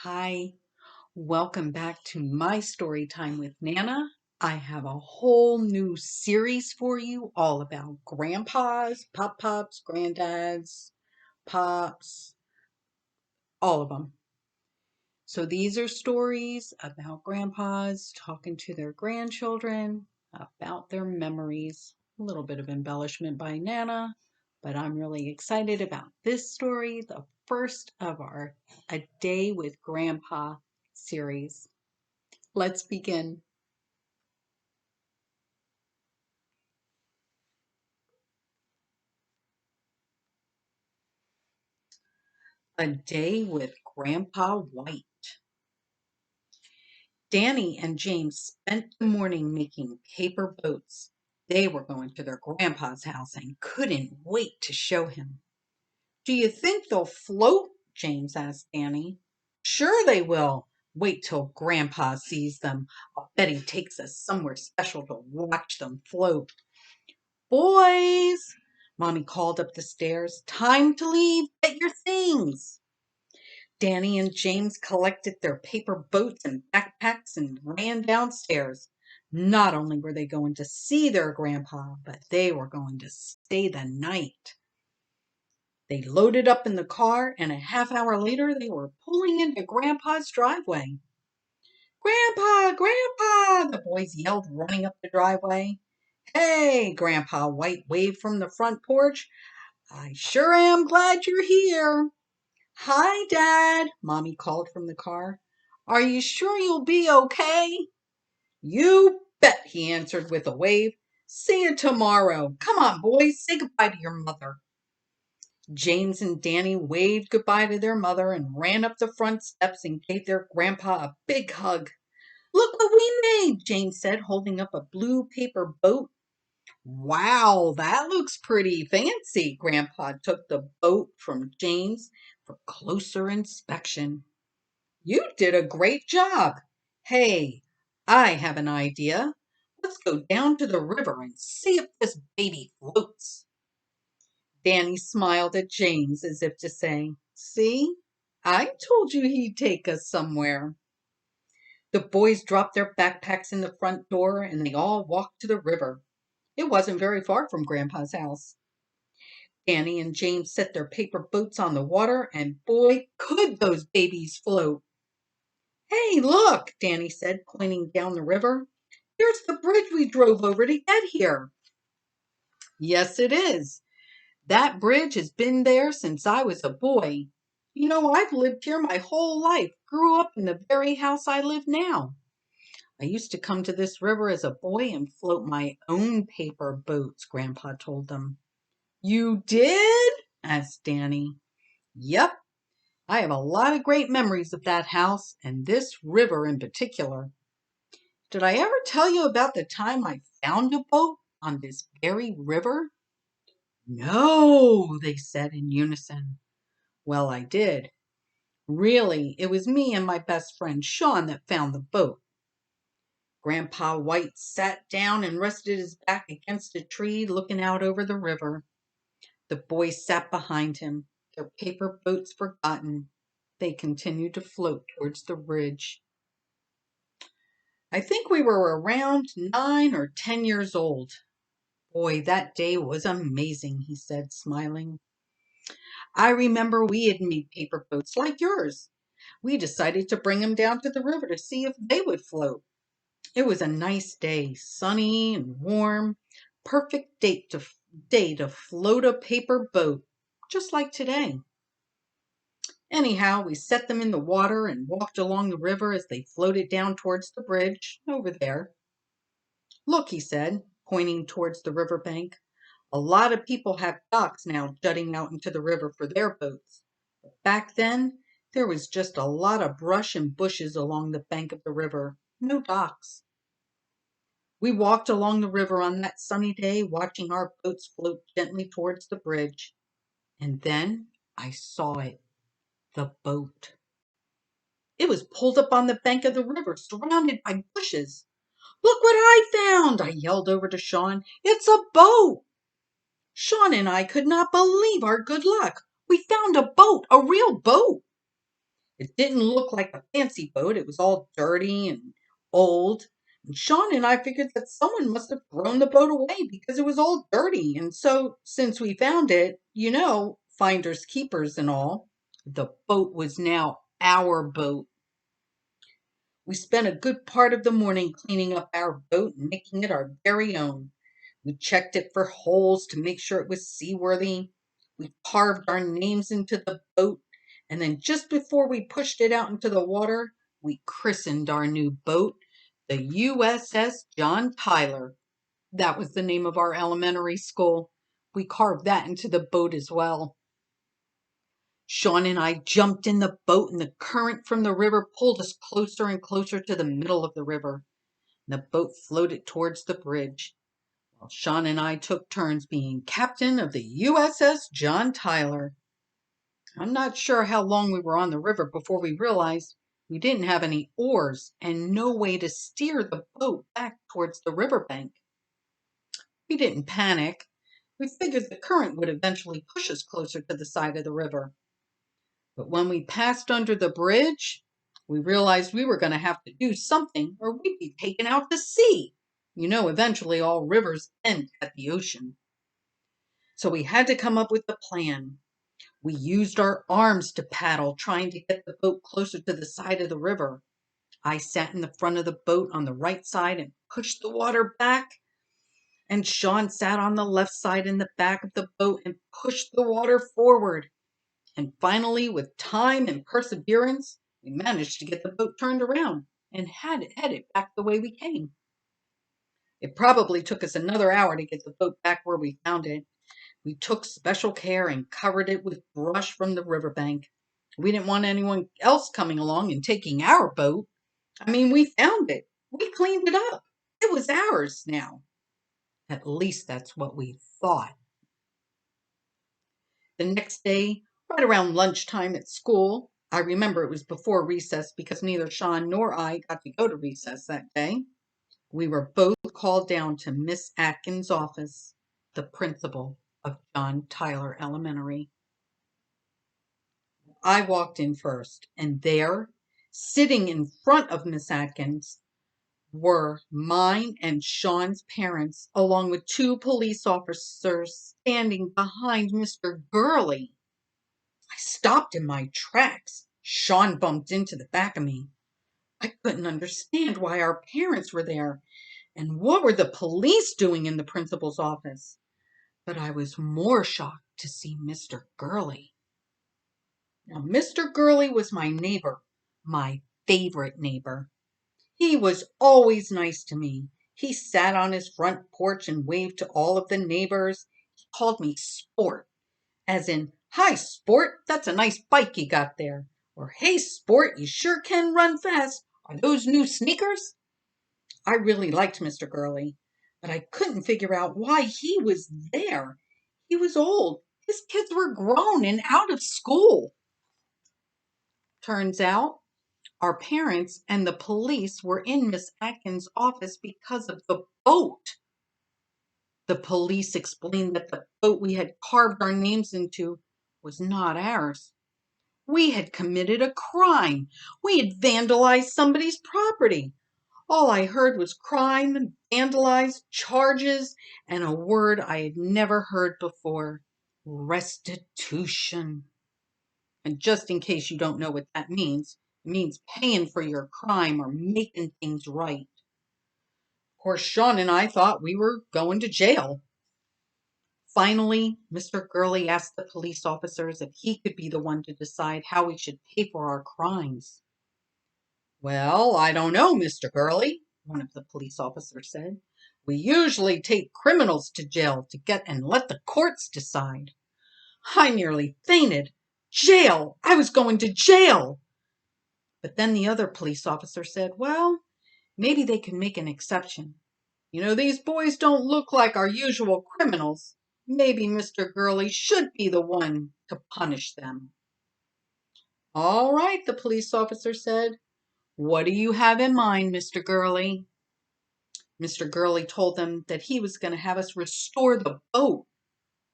Hi, welcome back to my story time with Nana. I have a whole new series for you all about grandpas, pop-pops, granddads, pops, all of them. So these are stories about grandpas talking to their grandchildren about their memories. A little bit of embellishment by Nana, but I'm really excited about this story, the first of our A Day with Grandpa series. Let's begin. A Day with Grandpa White. Danny and James spent the morning making paper boats. They were going to their grandpa's house and couldn't wait to show him. Do you think they'll float? James asked Danny. Sure they will. Wait till Grandpa sees them. I'll bet he takes us somewhere special to watch them float. Boys, Mommy called up the stairs. Time to leave. Get your things. Danny and James collected their paper boats and backpacks and ran downstairs. Not only were they going to see their grandpa, but they were going to stay the night. They loaded up in the car, and a half hour later they were pulling into Grandpa's driveway. Grandpa, Grandpa, the boys yelled, running up the driveway. Hey, Grandpa White waved from the front porch. I sure am glad you're here. Hi, Dad, Mommy called from the car. Are you sure you'll be okay? You bet, he answered with a wave. See you tomorrow. Come on, boys, say goodbye to your mother. James and Danny waved goodbye to their mother and ran up the front steps and gave their grandpa a big hug. Look what we made, James said, holding up a blue paper boat. Wow, that looks pretty fancy. Grandpa took the boat from James for closer inspection. You did a great job. Hey, I have an idea. Let's go down to the river and see if this baby floats. Danny smiled at James as if to say, See, I told you he'd take us somewhere. The boys dropped their backpacks in the front door and they all walked to the river. It wasn't very far from Grandpa's house. Danny and James set their paper boats on the water, and boy, could those babies float. Hey, look, Danny said, pointing down the river. Here's the bridge we drove over to get here. Yes, it is. That bridge has been there since I was a boy. You know, I've lived here my whole life, grew up in the very house I live now. I used to come to this river as a boy and float my own paper boats, Grandpa told them. You did? Asked Danny. Yep, I have a lot of great memories of that house and this river in particular. Did I ever tell you about the time I found a boat on this very river? No, they said in unison. Well, I did. Really, it was me and my best friend Sean that found the boat. Grandpa White sat down and rested his back against a tree looking out over the river. The boys sat behind him, their paper boats forgotten. They continued to float towards the ridge. I think we were around 9 or 10 years old. Boy, that day was amazing, he said, smiling. I remember we had made paper boats like yours. We decided to bring them down to the river to see if they would float. It was a nice day, sunny and warm, perfect day to float a paper boat, just like today. Anyhow, we set them in the water and walked along the river as they floated down towards the bridge over there. Look, he said, pointing towards the river bank. A lot of people have docks now jutting out into the river for their boats. But back then, there was just a lot of brush and bushes along the bank of the river. No docks. We walked along the river on that sunny day, watching our boats float gently towards the bridge. And then I saw it, the boat. It was pulled up on the bank of the river, surrounded by bushes. Look what I found, I yelled over to Sean. It's a boat. Sean and I could not believe our good luck. We found a boat, a real boat. It didn't look like a fancy boat. It was all dirty and old. And Sean and I figured that someone must have thrown the boat away because it was all dirty. And so, since we found it, finders keepers and all, the boat was now our boat. We spent a good part of the morning cleaning up our boat and making it our very own. We checked it for holes to make sure it was seaworthy. We carved our names into the boat, and then just before we pushed it out into the water, we christened our new boat the USS John Tyler. That was the name of our elementary school. We carved that into the boat as well. Sean and I jumped in the boat, and the current from the river pulled us closer and closer to the middle of the river. The boat floated towards the bridge. While Sean and I took turns being captain of the USS John Tyler. I'm not sure how long we were on the river before we realized we didn't have any oars and no way to steer the boat back towards the riverbank. We didn't panic. We figured the current would eventually push us closer to the side of the river. But when we passed under the bridge, we realized we were going to have to do something or we'd be taken out to sea. Eventually all rivers end at the ocean. So we had to come up with a plan. We used our arms to paddle, trying to get the boat closer to the side of the river. I sat in the front of the boat on the right side and pushed the water back, and Sean sat on the left side in the back of the boat and pushed the water forward. And finally, with time and perseverance, we managed to get the boat turned around and had it headed back the way we came. It probably took us another hour to get the boat back where we found it. We took special care and covered it with brush from the riverbank. We didn't want anyone else coming along and taking our boat. We found it. We cleaned it up. It was ours now. At least that's what we thought. The next day, right around lunchtime at school, I remember it was before recess because neither Sean nor I got to go to recess that day. We were both called down to Miss Atkins' office, the principal of John Tyler Elementary. I walked in first, and there, sitting in front of Miss Atkins, were mine and Sean's parents, along with two police officers standing behind Mr. Gurley. I stopped in my tracks. Sean bumped into the back of me. I couldn't understand why our parents were there and what were the police doing in the principal's office. But I was more shocked to see Mr. Gurley. Now, Mr. Gurley was my neighbor, my favorite neighbor. He was always nice to me. He sat on his front porch and waved to all of the neighbors. He called me Sport, as in, "Hi, Sport, that's a nice bike you got there." Or, "Hey, Sport, you sure can run fast. Are those new sneakers?" I really liked Mr. Gurley, but I couldn't figure out why he was there. He was old. His kids were grown and out of school. Turns out our parents and the police were in Miss Atkins' office because of the boat. The police explained that the boat we had carved our names into was not ours. We had committed a crime. We had vandalized somebody's property. All I heard was crime, vandalized, charges, and a word I had never heard before: restitution. And just in case you don't know what that means, it means paying for your crime or making things right. Of course, Sean and I thought we were going to jail. Finally, Mr. Gurley asked the police officers if he could be the one to decide how we should pay for our crimes. "Well, I don't know, Mr. Gurley," one of the police officers said. "We usually take criminals to jail to get and let the courts decide." I nearly fainted. Jail! I was going to jail! But then the other police officer said, "Well, maybe they can make an exception. These boys don't look like our usual criminals. Maybe Mr. Gurley should be the one to punish them." "All right," the police officer said. "What do you have in mind, Mr. Gurley?" Mr. Gurley told them that he was going to have us restore the boat.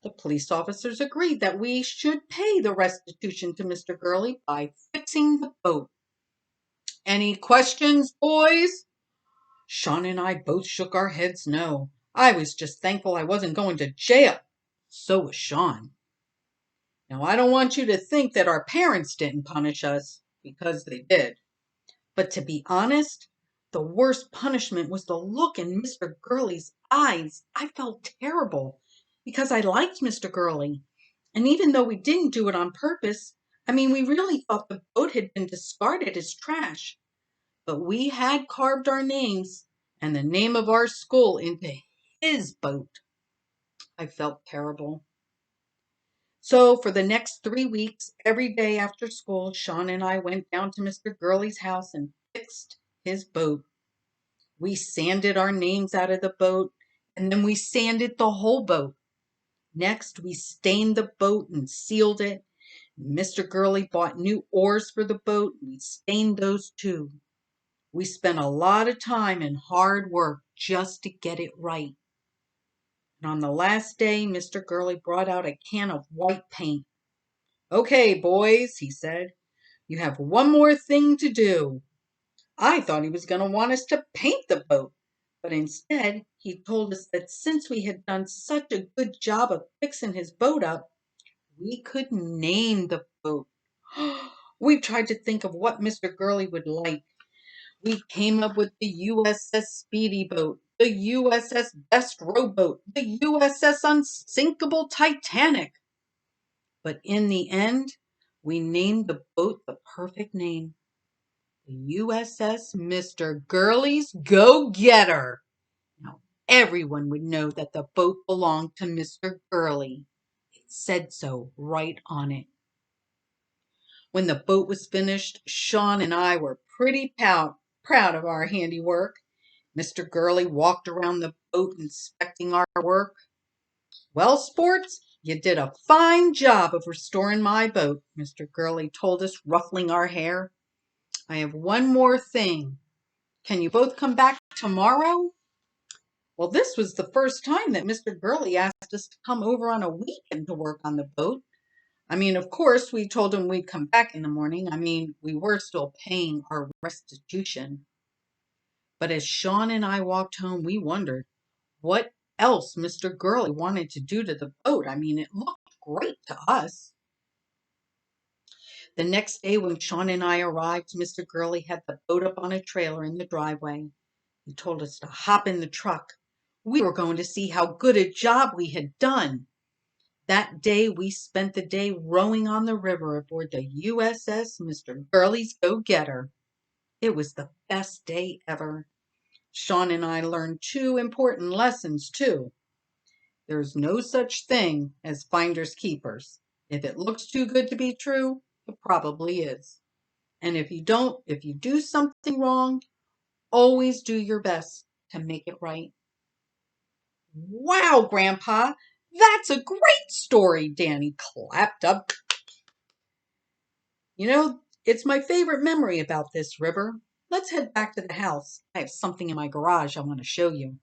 The police officers agreed that we should pay the restitution to Mr. Gurley by fixing the boat. Any questions, boys? Sean and I both shook our heads no. I was just thankful I wasn't going to jail. So was Sean. Now, I don't want you to think that our parents didn't punish us, because they did. But to be honest, the worst punishment was the look in Mr. Gurley's eyes. I felt terrible because I liked Mr. Gurley. And even though we didn't do it on purpose, we really thought the boat had been discarded as trash. But we had carved our names and the name of our school into his boat. I felt terrible. So for the next 3 weeks, every day after school, Sean and I went down to Mr. Gurley's house and fixed his boat. We sanded our names out of the boat, and then we sanded the whole boat. Next, we stained the boat and sealed it. Mr. Gurley bought new oars for the boat. We stained those too. We spent a lot of time and hard work just to get it right. And on the last day, Mr. Gurley brought out a can of white paint. Okay, boys, he said, you have one more thing to do. I thought he was going to want us to paint the boat, but instead he told us that since we had done such a good job of fixing his boat up, we could name the boat. We tried to think of what Mr. Gurley would like. We came up with the USS Speedy Boat, the USS Best Rowboat, the USS Unsinkable Titanic. But in the end, we named the boat the perfect name. The USS Mr. Gurley's Go-Getter. Now, everyone would know that the boat belonged to Mr. Gurley. It said so right on it. When the boat was finished, Sean and I were pretty proud of our handiwork. Mr. Gurley walked around the boat inspecting our work. Well, sports, you did a fine job of restoring my boat, Mr. Gurley told us, ruffling our hair. I have one more thing. Can you both come back tomorrow? Well, this was the first time that Mr. Gurley asked us to come over on a weekend to work on the boat. Of course, we told him we'd come back in the morning. We were still paying our restitution. But as Sean and I walked home, we wondered what else Mr. Gurley wanted to do to the boat. It looked great to us. The next day when Sean and I arrived, Mr. Gurley had the boat up on a trailer in the driveway. He told us to hop in the truck. We were going to see how good a job we had done. That day, we spent the day rowing on the river aboard the USS Mr. Gurley's Go-Getter. It was the best day ever. Sean and I learned 2 important lessons, too. There's no such thing as finders keepers. If it looks too good to be true, it probably is. And if you do something wrong, always do your best to make it right. Wow, Grandpa, that's a great story, Danny clapped up. It's my favorite memory about this river. Let's head back to the house. I have something in my garage I want to show you.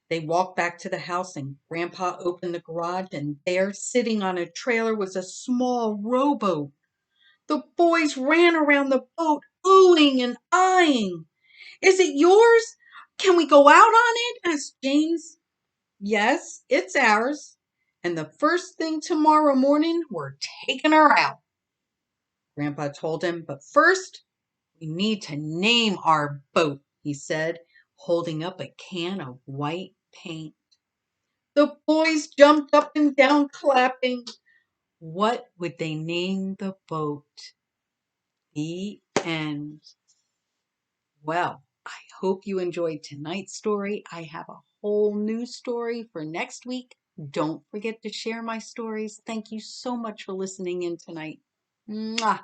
They walked back to the house and Grandpa opened the garage, and there, sitting on a trailer, was a small rowboat. The boys ran around the boat, oohing and eyeing. Is it yours? Can we go out on it? Asked James. Yes, it's ours. And the first thing tomorrow morning, we're taking her out, Grandpa told him. But first, we need to name our boat, he said, holding up a can of white paint. The boys jumped up and down, clapping. What would they name the boat? The end. Well, I hope you enjoyed tonight's story. I have a whole new story for next week. Don't forget to share my stories. Thank you so much for listening in tonight. Mwah.